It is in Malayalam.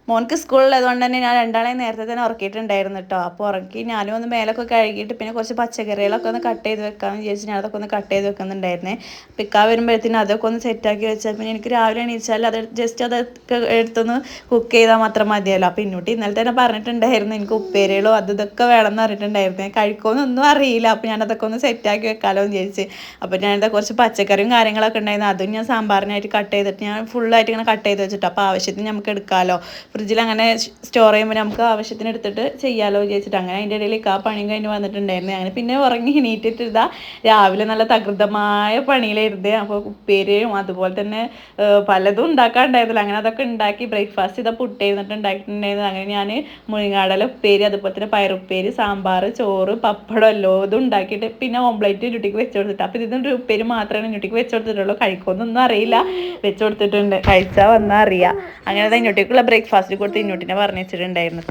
മോൻക്ക് സ്കൂളിലുള്ളതുകൊണ്ട് തന്നെ ഞാൻ രണ്ടാളെയും നേരത്തെ തന്നെ ഉറക്കിയിട്ടുണ്ടായിരുന്നു കേട്ടോ. അപ്പോൾ ഉറക്കി ഞാനും ഒന്ന് മേലൊക്കെ കഴുകിയിട്ട് പിന്നെ കുറച്ച് പച്ചക്കറികളൊക്കെ ഒന്ന് കട്ട് ചെയ്ത് വെക്കാമെന്ന് വിചാരിച്ച് ഞാൻ അതൊക്കെ ഒന്ന് കട്ട് ചെയ്ത് വെക്കുന്നുണ്ടായിരുന്നേ. പിക്കാ വരുമ്പോഴത്തേനും അതൊക്കെ ഒന്ന് സെറ്റാക്കി വെച്ചാൽ പിന്നെ എനിക്ക് രാവിലെ എണീച്ചാൽ അത് ജസ്റ്റ് അതൊക്കെ എടുത്തൊന്ന് കുക്ക് ചെയ്താൽ മാത്രം മതിയല്ലോ. അപ്പോൾ ഇന്നോട്ട് ഇന്നലെ തന്നെ പറഞ്ഞിട്ടുണ്ടായിരുന്നു എനിക്ക് ഉപ്പേരികളോ ഇതൊക്കെ വേണമെന്ന് പറഞ്ഞിട്ടുണ്ടായിരുന്നു. കഴിക്കുമെന്നൊന്നും അറിയില്ല. അപ്പോൾ ഞാനതൊക്കെ ഒന്ന് സെറ്റാക്കി വെക്കാമല്ലോ എന്ന് വിചാരിച്ച്. അപ്പോൾ ഞാനിത് കുറച്ച് പച്ചക്കറിയും കാര്യങ്ങളൊക്കെ ഉണ്ടായിരുന്നു. അതും ഞാൻ സാമ്പാറിനായിട്ട് കട്ട് ചെയ്തിട്ട് ഞാൻ ഫുള്ളായിട്ട് ഇങ്ങനെ കട്ട് ചെയ്ത് വെച്ചിട്ട് അപ്പോൾ ആവശ്യത്തിന് നമുക്ക് എടുക്കാമല്ലോ. ഫ്രിഡ്ജിൽ അങ്ങനെ സ്റ്റോർ ചെയ്യുമ്പോൾ നമുക്ക് ആവശ്യത്തിന് എടുത്തിട്ട് ചെയ്യാമല്ലോ വിചാരിച്ചിട്ട് അങ്ങനെ അതിൻ്റെ ഇടയിൽ ആ പണിയും കഴിഞ്ഞ് വന്നിട്ടുണ്ടായിരുന്നു. അങ്ങനെ പിന്നെ ഉറങ്ങി എണീറ്റിട്ട് ഇതാ രാവിലെ നല്ല തകൃതമായ പണിയിലായിരുന്നു. അപ്പോൾ ഉപ്പേരിയും അതുപോലെ തന്നെ പലതും ഉണ്ടാക്കാറുണ്ടായിരുന്നില്ല. അങ്ങനെ അതൊക്കെ ഉണ്ടാക്കി ബ്രേക്ക്ഫാസ്റ്റ് ഇതാ പുട്ട് ചെയ്തിട്ട് ഉണ്ടാക്കിയിട്ടുണ്ടായിരുന്നു. അങ്ങനെ ഞാൻ മുരിങ്ങാടല ഉപ്പേരി അതുപോലെ തന്നെ പയറുപ്പേരി സാമ്പാർ ചോറ് പപ്പടം എല്ലാം ഉണ്ടാക്കിയിട്ട് പിന്നെ ഓംപ്ലേറ്റ് ഇന്നുട്ടിക്ക് വെച്ച് കൊടുത്തിട്ട് അപ്പോൾ ഇതിൻ്റെ ഉപ്പേരി മാത്രമേ ഇന്നുട്ടിക്ക് വെച്ച് കൊടുത്തിട്ടുള്ളൂ. കഴിക്കുമെന്നൊന്നും അറിയില്ല. വെച്ച് കൊടുത്തിട്ടുണ്ട്. കഴിച്ചാൽ വന്നാൽ അറിയാം. അങ്ങനെ ഇന്നുട്ടിക്കുള്ള ബ്രേക്ക്ഫാസ്റ്റ് കൊടുത്ത് ഇന്നുട്ടിനെ പറഞ്ഞു വെച്ചിട്ടുണ്ടായിരുന്നു.